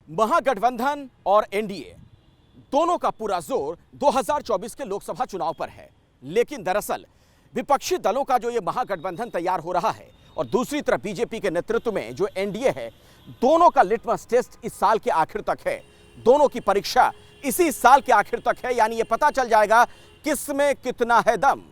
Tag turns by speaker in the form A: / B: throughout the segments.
A: महागठबंधन और एनडीए दोनों का पूरा जोर 2024 के लोकसभा चुनाव पर है, लेकिन दरअसल विपक्षी दलों का जो ये महागठबंधन तैयार हो रहा है और दूसरी तरफ बीजेपी के नेतृत्व में जो एनडीए है, दोनों का लिटमस टेस्ट इस साल के आखिर तक है। दोनों की परीक्षा इसी साल के आखिर तक है, यानी ये पता चल जाएगा किस में कितना है दम।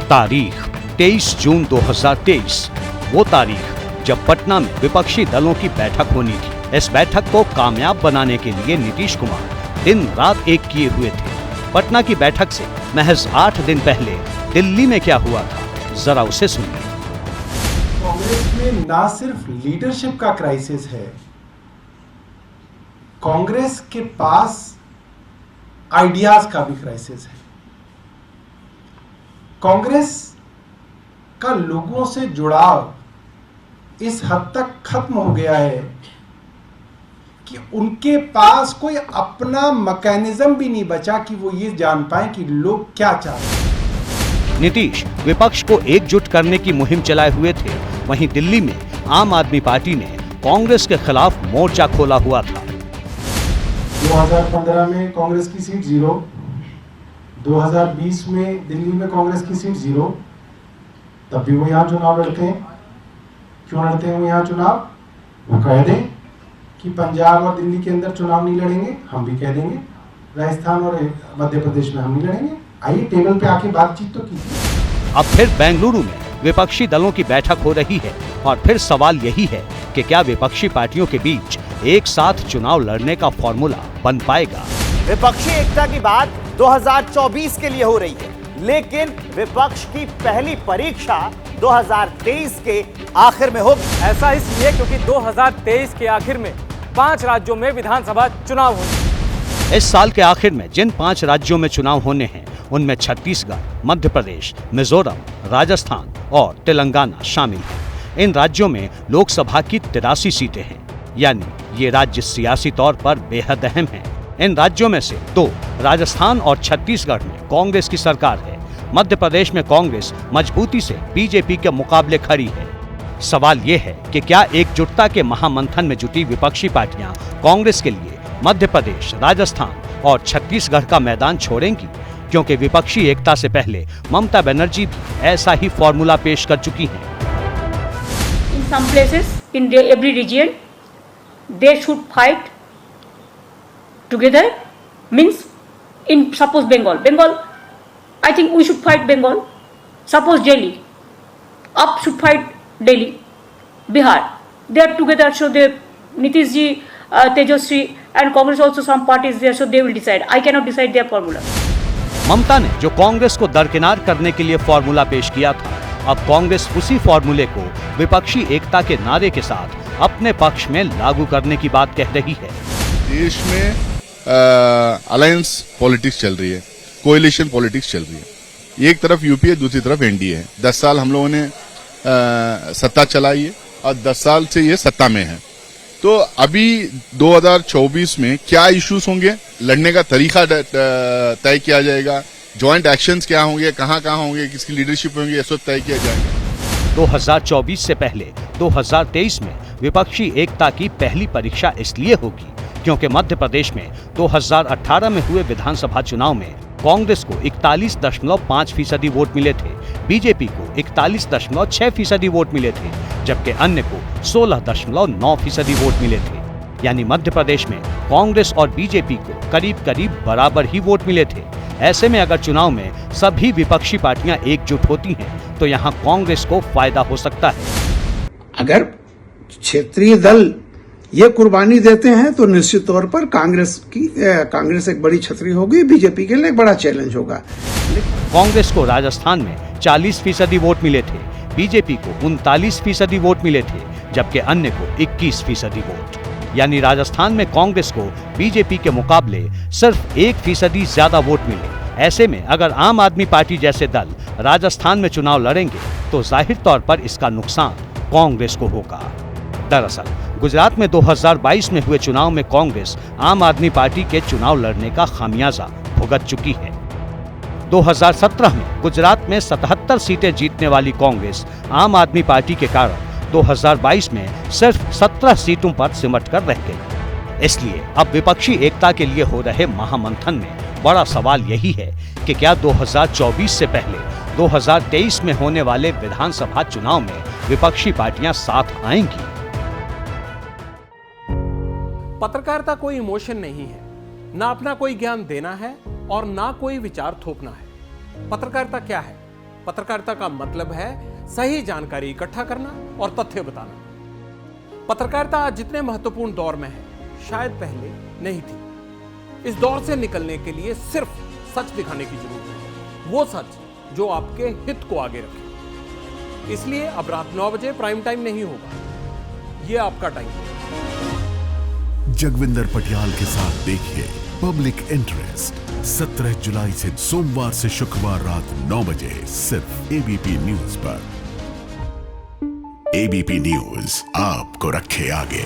B: तारीख 23 जून 2023, वो तारीख जब पटना में विपक्षी दलों की बैठक होनी थी। इस बैठक को कामयाब बनाने के लिए नीतीश कुमार दिन रात एक किए हुए थे। पटना की बैठक से महज 8 दिन पहले दिल्ली में क्या हुआ था, जरा उसे सुनिए।
C: कांग्रेस में ना सिर्फ लीडरशिप का क्राइसिस है, कांग्रेस के पास आइडियाज का भी क्राइसिस है। कांग्रेस का लोगों से जुड़ाव इस हद तक खत्म हो गया है कि उनके पास कोई अपना मैकेनिज्म भी नहीं बचा कि वो ये जान पाए कि लोग क्या चाहते हैं।
B: नीतीश विपक्ष को एकजुट करने की मुहिम चलाए हुए थे, वहीं दिल्ली में आम आदमी पार्टी ने कांग्रेस के खिलाफ मोर्चा खोला हुआ था।
C: 2015 में कांग्रेस की सीट 0, 2020 में दिल्ली में कांग्रेस की सीट 0, तब भी वो यहाँ चुनाव लड़ते हैं। क्यों लड़ते हैं वो यहाँ चुनाव? वो कह दें कि पंजाब और दिल्ली के अंदर चुनाव नहीं लड़ेंगे, हम भी कह देंगे राजस्थान और मध्य प्रदेश में हम नहीं लड़ेंगे। आइए टेबल पे आके बातचीत तो कीजिए।
B: अब फिर बेंगलुरु में विपक्षी दलों की बैठक हो रही है और फिर सवाल यही है कि क्या विपक्षी पार्टियों के बीच एक साथ चुनाव लड़ने का फॉर्मूला बन पाएगा।
D: विपक्षी एकता की बात 2024 के लिए हो रही है, लेकिन विपक्ष की पहली परीक्षा 2023 के आखिर में होगी।
E: ऐसा इसलिए क्योंकि 2023 के आखिर में 5 राज्यों में विधानसभा चुनाव होंगे।
B: इस साल के आखिर में जिन 5 राज्यों में चुनाव होने हैं, उनमें छत्तीसगढ़, मध्य प्रदेश, मिजोरम, राजस्थान और तेलंगाना शामिल हैं। इन राज्यों में लोकसभा की 83 सीटें हैं, यानी ये राज्य सियासी तौर पर बेहद अहम हैं। इन राज्यों में से 2 राजस्थान और छत्तीसगढ़ में कांग्रेस की सरकार है। मध्य प्रदेश में कांग्रेस मजबूती से बीजेपी के मुकाबले खड़ी है। सवाल ये है कि क्या एकजुटता के महामंथन में जुटी विपक्षी पार्टियां कांग्रेस के लिए मध्य प्रदेश, राजस्थान और छत्तीसगढ़ का मैदान छोड़ेंगी, क्योंकि विपक्षी एकता से पहले ममता बनर्जी भी ऐसा ही फॉर्मूला पेश कर चुकी हैं।
F: In some places, in every region, they should fight together. Means, in suppose Bengal, I think we should fight Bengal. Suppose Delhi, up should fight Delhi, Bihar. They are together, so they Nitish ji, Tejaswi, and Congress also some parties there, so they will decide. I cannot decide their formula.
B: ममता ने जो कांग्रेस को दरकिनार करने के लिए formula पेश किया था, अब कांग्रेस उसी फॉर्मूले को विपक्षी एकता के नारे के साथ अपने पक्ष में लागू करने की बात कह रही है।
G: देश में अलायंस पॉलिटिक्स चल रही है, कोएलिशन पॉलिटिक्स चल रही है। एक तरफ यूपीए, दूसरी तरफ एनडीए है। 10 साल हम लोगों ने सत्ता चलाई है और 10 साल से ये सत्ता में है। तो अभी 2024 में क्या इश्यूज होंगे, लड़ने का तरीका तय किया जाएगा, जॉइंट एक्शंस क्या होंगे, कहां होंगे, किसकी लीडरशिप होंगी, ये सब तय किया जाएगा।
B: 2024 से पहले 2023 में विपक्षी एकता की पहली परीक्षा इसलिए होगी क्योंकि मध्य प्रदेश में 2018 में हुए विधानसभा चुनाव में कांग्रेस को 41.5% वोट मिले थे, बीजेपी को 41.6% वोट मिले थे, जबकि अन्य को 16.9% वोट मिले थे। यानी मध्य प्रदेश में कांग्रेस और बीजेपी को करीब करीब बराबर ही वोट मिले थे। ऐसे में अगर चुनाव में सभी विपक्षी पार्टियां एकजुट होती हैं, तो यहां कांग्रेस को फायदा हो सकता है।
H: अगर क्षेत्रीय दल ये कुर्बानी देते हैं तो निश्चित तौर पर कांग्रेस एक बड़ी छतरी होगी, बीजेपी के लिए एक बड़ा चैलेंज होगा।
B: कांग्रेस को राजस्थान में 40% वोट मिले थे, बीजेपी को 39% वोट मिले थे, जबकि अन्य को 21% वोट। यानी राजस्थान में कांग्रेस को बीजेपी के मुकाबले सिर्फ 1% ज्यादा वोट मिले। ऐसे में अगर आम आदमी पार्टी जैसे दल राजस्थान में चुनाव लड़ेंगे तो जाहिर तौर पर इसका नुकसान कांग्रेस को होगा। दरअसल गुजरात में 2022 में हुए चुनाव में कांग्रेस आम आदमी पार्टी के चुनाव लड़ने का खामियाजा भुगत चुकी है। 2017 में गुजरात में 77 सीटें जीतने वाली कांग्रेस आम आदमी पार्टी के कारण 2022 में सिर्फ 17 सीटों पर सिमट कर रह गई। इसलिए अब विपक्षी एकता के लिए हो रहे महामंथन में बड़ा सवाल यही है कि क्या 2024 से पहले 2023 में होने वाले विधानसभा चुनाव में विपक्षी पार्टियां साथ आएंगी।
I: पत्रकारिता कोई इमोशन नहीं है, ना अपना कोई ज्ञान देना है और ना कोई विचार थोपना है। पत्रकारिता क्या है? पत्रकारिता का मतलब है सही जानकारी इकट्ठा करना और तथ्य बताना। पत्रकारिता आज जितने महत्वपूर्ण दौर में है, शायद पहले नहीं थी। इस दौर से निकलने के लिए सिर्फ सच दिखाने की जरूरत है, वो सच जो आपके हित को आगे रखे। इसलिए अब रात 9 बजे प्राइम टाइम नहीं होगा, ये आपका टाइम है।
J: जगविंदर पटियाल के साथ देखिए पब्लिक इंटरेस्ट 17 जुलाई से सोमवार से शुक्रवार रात 9 बजे सिर्फ एबीपी न्यूज पर। एबीपी न्यूज आपको रखे आगे।